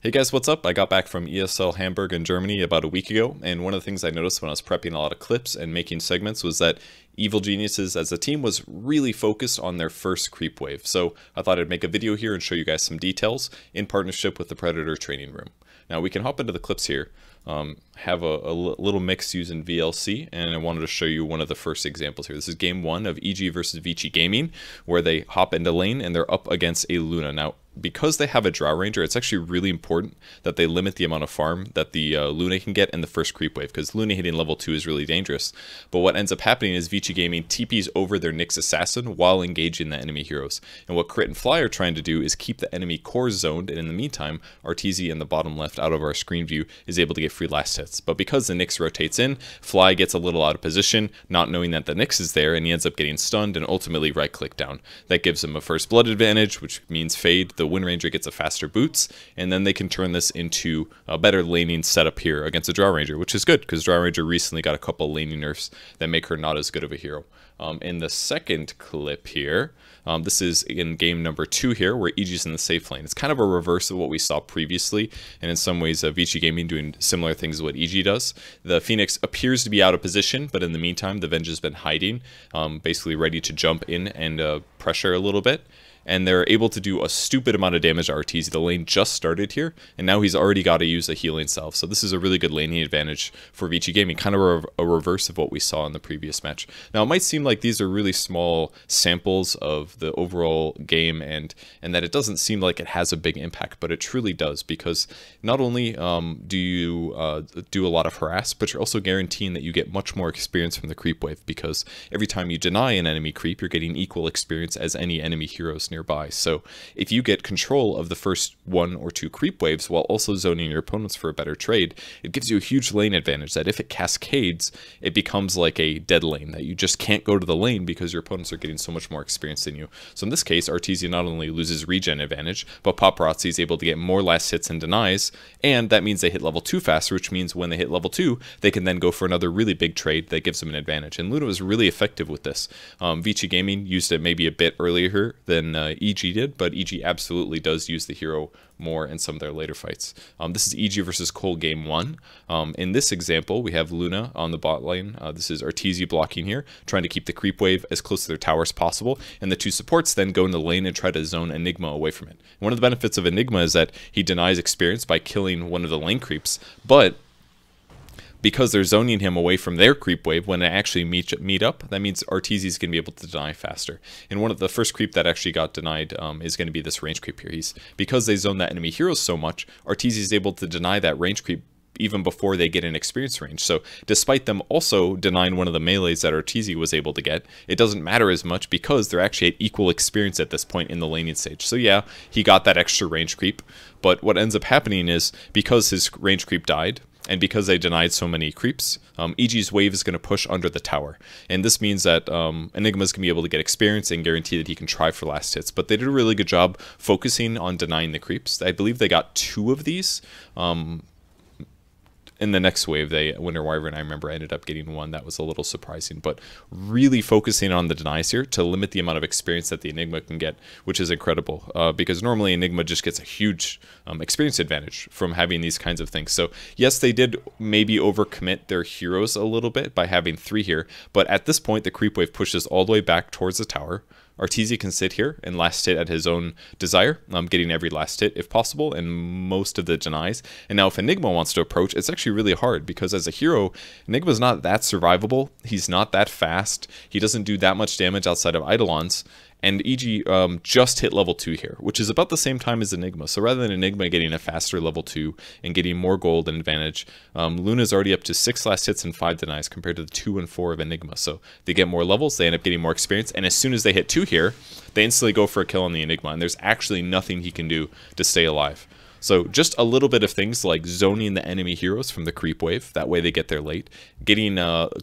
Hey guys, what's up? I got back from ESL Hamburg in Germany about a week ago, and one of the things I noticed when I was prepping a lot of clips and making segments was that Evil Geniuses as a team was really focused on their first creep wave. So I thought I'd make a video here and show you guys some details in partnership with the Predator training room. Now we can hop into the clips here. Have a little mix using VLC, and I wanted to show you one of the first examples here. This is game one of EG versus Vici Gaming, where they hop into lane and they're up against a Luna. Now, because they have a Drow Ranger, it's actually really important that they limit the amount of farm that the Luna can get in the first creep wave, because Luna hitting level 2 is really dangerous. But what ends up happening is Vici Gaming TPs over their Nyx Assassin while engaging the enemy heroes. And what Crit and Fly are trying to do is keep the enemy core zoned, and in the meantime, Arteezy in the bottom left out of our screen view is able to get free last hits. But because the Nyx rotates in, Fly gets a little out of position, not knowing that the Nyx is there, and he ends up getting stunned and ultimately right-click down. That gives him a first blood advantage, which means fade. The Wind Ranger gets a faster boots, and then they can turn this into a better laning setup here against a Drow Ranger, which is good, because Drow Ranger recently got a couple laning nerfs that make her not as good of a hero. In the second clip here, this is in game number 2 here, where EG's in the safe lane. It's kind of a reverse of what we saw previously, and in some ways Vici Gaming doing similar things as what EG does. The Phoenix appears to be out of position, but in the meantime, the Venge has been hiding, basically ready to jump in and pressure a little bit. And they're able to do a stupid amount of damage to Arteezy. The lane just started here, and now he's already got to use a healing salve. So this is a really good laning advantage for Vici Gaming, kind of a reverse of what we saw in the previous match. Now, it might seem like these are really small samples of the overall game, and that it doesn't seem like it has a big impact, but it truly does, because not only do you do a lot of harass, but you're also guaranteeing that you get much more experience from the creep wave, because every time you deny an enemy creep, you're getting equal experience as any enemy heroes nearby. So if you get control of the first 1 or 2 creep waves while also zoning your opponents for a better trade, it gives you a huge lane advantage that if it cascades, it becomes like a dead lane that you just can't go to the lane because your opponents are getting so much more experience than you. So in this case, Arteezy not only loses regen advantage, but Paparazzi is able to get more last hits and denies, and that means they hit level 2 faster, which means when they hit level 2, they can then go for another really big trade that gives them an advantage. And Luna was really effective with this. Vici Gaming used it maybe a bit earlier than EG did, but EG absolutely does use the hero more in some of their later fights. This is EG versus Cole game 1. In this example, we have Luna on the bot lane. This is Arteezy blocking here, trying to keep the creep wave as close to their tower as possible, and the 2 supports then go in the lane and try to zone Enigma away from it. One of the benefits of Enigma is that he denies experience by killing one of the lane creeps, but because they're zoning him away from their creep wave when they actually meet up, that means Arteezy's going to be able to deny faster. And one of the first creep that actually got denied is going to be this range creep here. Because they zone that enemy heroes so much, Arteezy's able to deny that range creep even before they get in experience range. So despite them also denying one of the melees that Arteezy was able to get, it doesn't matter as much because they're actually at equal experience at this point in the laning stage. So yeah, he got that extra range creep, but what ends up happening is because his range creep died, and because they denied so many creeps, EG's wave is going to push under the tower. And this means that Enigma's going to be able to get experience and guarantee that he can try for last hits. But they did a really good job focusing on denying the creeps. I believe they got 2 of these. In the next wave, Winter Wyvern, I remember, ended up getting 1. That was a little surprising, but really focusing on the denies here to limit the amount of experience that the Enigma can get, which is incredible, because normally Enigma just gets a huge experience advantage from having these kinds of things. So yes, they did maybe overcommit their heroes a little bit by having 3 here, but at this point, the creep wave pushes all the way back towards the tower. Arteezy can sit here and last hit at his own desire, getting every last hit if possible, and most of the denies. And now if Enigma wants to approach, it's actually really hard, because as a hero, Enigma's not that survivable. He's not that fast. He doesn't do that much damage outside of Eidolons. And EG just hit level 2 here, which is about the same time as Enigma. So rather than Enigma getting a faster level 2 and getting more gold and advantage, Luna's already up to 6 last hits and 5 denies compared to the 2 and 4 of Enigma. So they get more levels, they end up getting more experience, and as soon as they hit 2 here, they instantly go for a kill on the Enigma, and there's actually nothing he can do to stay alive. So just a little bit of things like zoning the enemy heroes from the creep wave, that way they get there late. Getting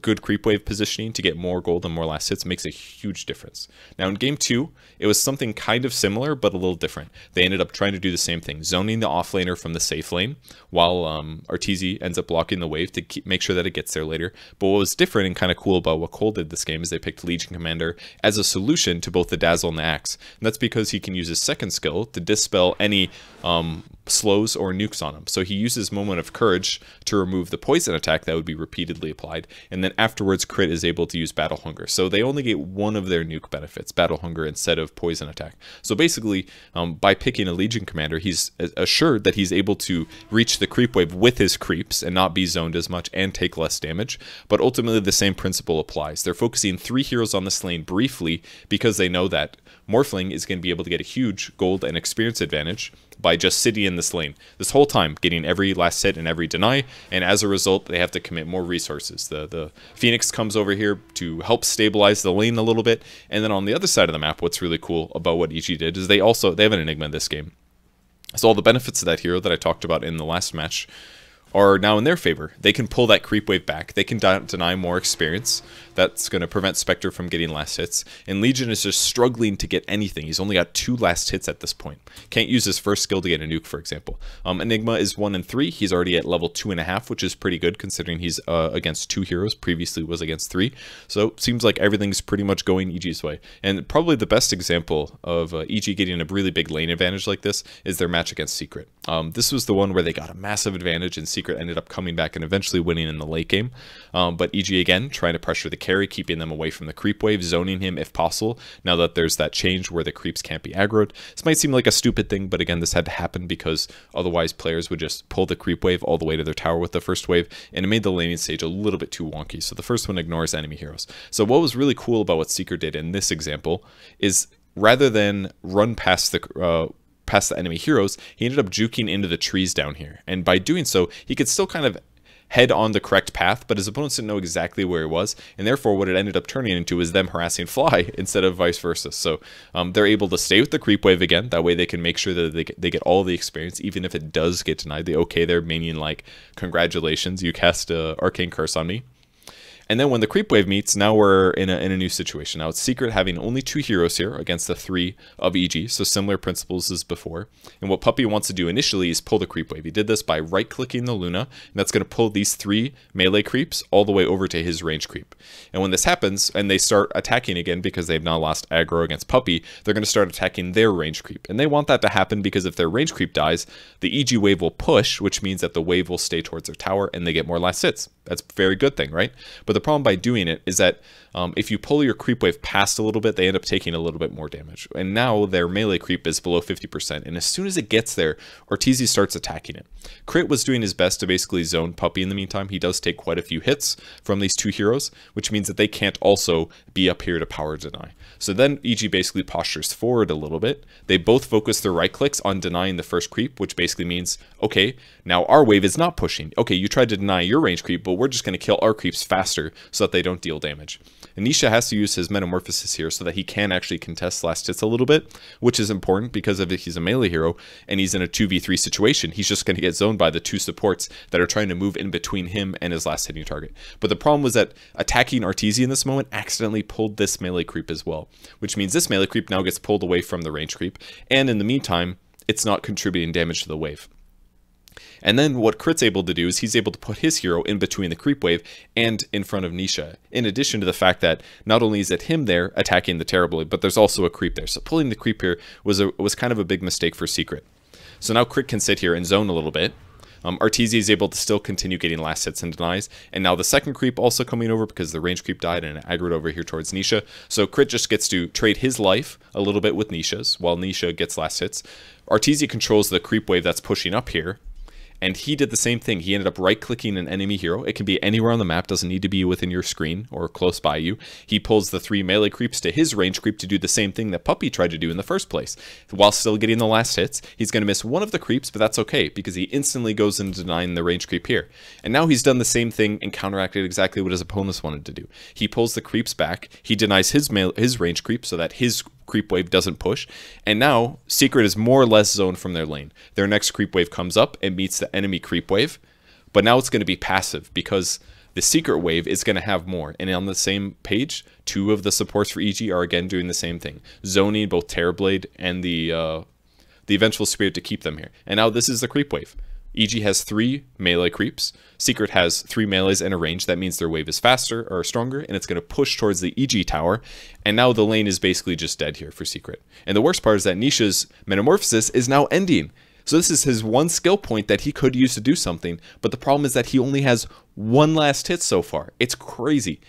good creep wave positioning to get more gold and more last hits makes a huge difference. Now in game 2, it was something kind of similar but a little different. They ended up trying to do the same thing, zoning the offlaner from the safe lane, while Arteezy ends up blocking the wave to make sure that it gets there later. But what was different and kind of cool about what Cole did this game is they picked Legion Commander as a solution to both the Dazzle and the Axe. And that's because he can use his second skill to dispel any slows or nukes on him. So he uses Moment of Courage to remove the poison attack that would be repeatedly applied, and then afterwards Crit is able to use Battle Hunger. So they only get one of their nuke benefits, Battle Hunger, instead of poison attack. So basically, by picking a Legion commander, he's assured that he's able to reach the creep wave with his creeps and not be zoned as much and take less damage. But ultimately the same principle applies. They're focusing 3 heroes on this lane briefly because they know that Morphling is going to be able to get a huge gold and experience advantage by just sitting in this lane this whole time, getting every last hit and every deny, and as a result they have to commit more resources. The Phoenix comes over here to help stabilize the lane a little bit, and then on the other side of the map, what's really cool about what EG did is they have an Enigma in this game. So all the benefits of that hero that I talked about in the last match are now in their favor. They can pull that creep wave back. They can deny more experience. That's going to prevent Spectre from getting last hits. And Legion is just struggling to get anything. He's only got 2 last hits at this point. Can't use his first skill to get a nuke, for example. Enigma is 1 and 3. He's already at level 2.5, which is pretty good considering he's against 2 heroes. Previously was against 3. So seems like everything's pretty much going EG's way. And probably the best example of EG getting a really big lane advantage like this is their match against Secret. This was the one where they got a massive advantage and Secret ended up coming back and eventually winning in the late game. But EG again trying to pressure the carry, keeping them away from the creep wave, zoning him if possible, now that there's that change where the creeps can't be aggroed. This might seem like a stupid thing, but again, this had to happen because otherwise players would just pull the creep wave all the way to their tower with the first wave, and it made the laning stage a little bit too wonky. So the first one ignores enemy heroes. So what was really cool about what Secret did in this example is rather than run past the enemy heroes, he ended up juking into the trees down here. And by doing so, he could still kind of head on the correct path, but his opponents didn't know exactly where he was, and therefore what it ended up turning into is them harassing Fly instead of vice versa. So they're able to stay with the creep wave again. That way they can make sure that they get all the experience, even if it does get denied. The okay there, meaning like, congratulations, you cast a Arcane Curse on me. And then when the creep wave meets, now we're in a new situation. Now it's Secret having only 2 heroes here against the 3 of EG, so similar principles as before. And what Puppy wants to do initially is pull the creep wave. He did this by right-clicking the Luna, and that's going to pull these 3 melee creeps all the way over to his range creep. And when this happens, and they start attacking again because they've now lost aggro against Puppy, they're going to start attacking their range creep. And they want that to happen because if their range creep dies, the EG wave will push, which means that the wave will stay towards their tower and they get more last hits. That's a very good thing, right? But the problem by doing it is that if you pull your creep wave past a little bit, they end up taking a little bit more damage. And now their melee creep is below 50%. And as soon as it gets there, Ortiz starts attacking it. Crit was doing his best to basically zone Puppy in the meantime. He does take quite a few hits from these 2 heroes, which means that they can't also be up here to power deny. So then EG basically postures forward a little bit. They both focus their right clicks on denying the first creep, which basically means, okay, now our wave is not pushing. Okay, you tried to deny your range creep, but we're just going to kill our creeps faster so that they don't deal damage. Anisha has to use his Metamorphosis here so that he can actually contest last hits a little bit, which is important because if he's a melee hero and he's in a 2v3 situation, he's just going to get zoned by the 2 supports that are trying to move in between him and his last hitting target. But the problem was that attacking Arteezy in this moment accidentally pulled this melee creep as well, which means this melee creep now gets pulled away from the range creep, and in the meantime, it's not contributing damage to the wave. And then what Crit's able to do is he's able to put his hero in between the creep wave and in front of Nisha, in addition to the fact that not only is it him there attacking the terribly, but there's also a creep there. So pulling the creep here was kind of a big mistake for Secret. So now Crit can sit here and zone a little bit. Arteezy is able to still continue getting last hits and denies, and now the second creep also coming over because the range creep died and it aggroed over here towards Nisha. So Crit just gets to trade his life a little bit with Nisha's while Nisha gets last hits. Arteezy controls the creep wave that's pushing up here, and he did the same thing. He ended up right-clicking an enemy hero. It can be anywhere on the map, doesn't need to be within your screen or close by you. He pulls the 3 melee creeps to his range creep to do the same thing that Puppy tried to do in the first place. While still getting the last hits, he's going to miss one of the creeps, but that's okay, because he instantly goes into denying the range creep here. And now he's done the same thing and counteracted exactly what his opponents wanted to do. He pulls the creeps back, he denies his range creep so that his creep wave doesn't push, and now Secret is more or less zoned from their lane. Their next creep wave comes up and meets the enemy creep wave, but now it's going to be passive because the Secret wave is going to have more. And on the same page, 2 of the supports for EG are again doing the same thing, zoning both Terrorblade and the Vengeful Spirit to keep them here. And now this is the creep wave. EG has 3 melee creeps. Secret has 3 melees and a range. That means their wave is faster or stronger, and it's going to push towards the EG tower. And now the lane is basically just dead here for Secret. And the worst part is that Nisha's Metamorphosis is now ending. So this is his one skill point that he could use to do something, but the problem is that he only has one last hit so far. It's crazy.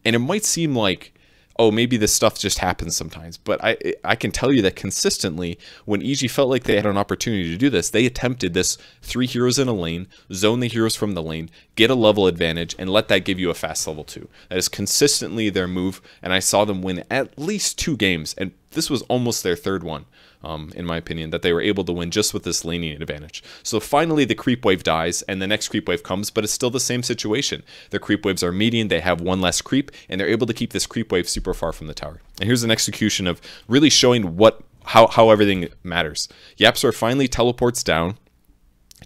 And it might seem like, oh, maybe this stuff just happens sometimes. But I can tell you that consistently, when EG felt like they had an opportunity to do this, they attempted this 3 heroes in a lane, zone the heroes from the lane, get a level advantage, and let that give you a fast level 2. That is consistently their move, and I saw them win at least 2 games, and this was almost their 3rd one. In my opinion, that they were able to win just with this laning advantage. So finally the creep wave dies and the next creep wave comes, but it's still the same situation. Their creep waves are meeting, they have one less creep, and they're able to keep this creep wave super far from the tower. And here's an execution of really showing how everything matters. YapzOr finally teleports down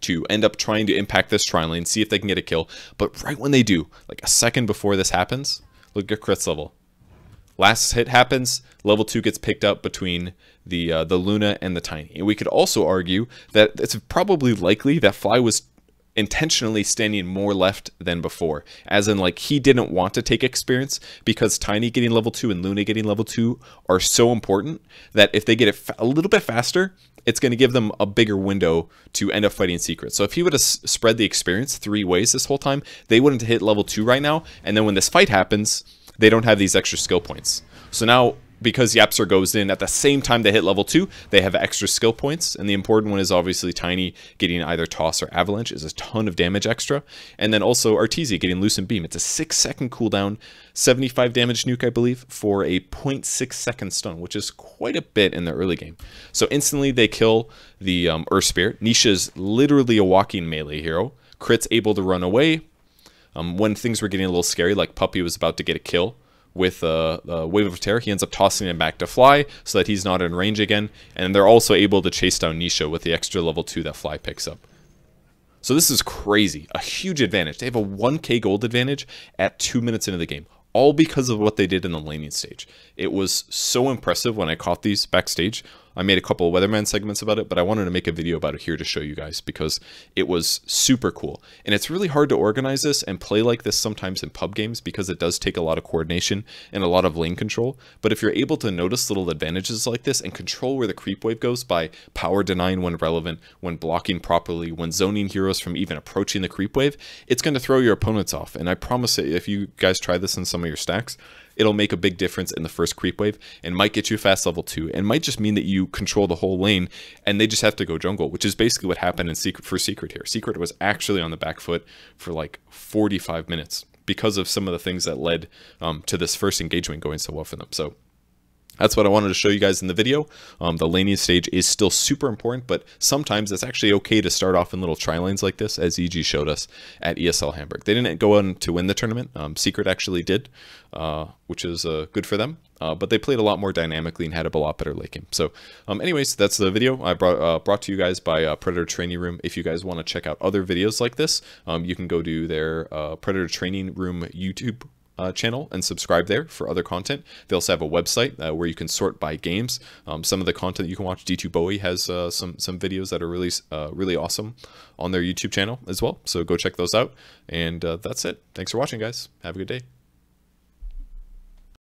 to end up trying to impact this tri lane, see if they can get a kill. But right when they do, like a second before this happens, look at Crit's level. Last hit happens, level 2 gets picked up between the Luna and the Tiny. And we could also argue that it's probably likely that Fly was intentionally standing more left than before. As in, like, he didn't want to take experience because Tiny getting level 2 and Luna getting level 2 are so important that if they get it a little bit faster, it's going to give them a bigger window to end up fighting Secret. So if he would have spread the experience 3 ways this whole time, they wouldn't hit level 2 right now. And then when this fight happens, they don't have these extra skill points. So now, because YapzOr goes in at the same time they hit level 2, they have extra skill points. And the important one is obviously Tiny getting either Toss or Avalanche is a ton of damage extra. And then also Arteezy getting Lucent Beam. It's a 6-second cooldown, 75 damage nuke, I believe, for a 0.6-second stun, which is quite a bit in the early game. So instantly they kill the Earth Spirit. Nisha's literally a walking melee hero. Crit's able to run away. When things were getting a little scary, like Puppey was about to get a kill with a Wave of Terror, he ends up tossing him back to Fly so that he's not in range again. And they're also able to chase down Nisha with the extra level 2 that Fly picks up. So this is crazy. A huge advantage. They have a 1k gold advantage at 2 minutes into the game. All because of what they did in the laning stage. It was so impressive when I caught these backstage. I made a couple of Weatherman segments about it, but I wanted to make a video about it here to show you guys because it was super cool. And it's really hard to organize this and play like this sometimes in pub games because it does take a lot of coordination and a lot of lane control. But if you're able to notice little advantages like this and control where the creep wave goes by power denying when relevant, when blocking properly, when zoning heroes from even approaching the creep wave, it's going to throw your opponents off. And I promise that if you guys try this in some of your stacks, it'll make a big difference in the first creep wave and might get you fast level 2 and might just mean that you control the whole lane and they just have to go jungle, which is basically what happened in Secret here. Secret was actually on the back foot for like 45 minutes because of some of the things that led to this first engagement going so well for them. So that's what I wanted to show you guys in the video. The laning stage is still super important, but sometimes it's actually okay to start off in little tri-lanes like this, as EG showed us at ESL Hamburg. They didn't go on to win the tournament. Secret actually did, which is good for them. But they played a lot more dynamically and had a lot better late game. So anyways, that's the video I brought to you guys by Predator Training Room. If you guys want to check out other videos like this, you can go to their Predator Training Room YouTube channel and subscribe there for other content. They also have a website where you can sort by games. Some of the content you can watch, D2 Bowie has some videos that are really awesome on their YouTube channel as well. So go check those out. And that's it. Thanks for watching, guys. Have a good day.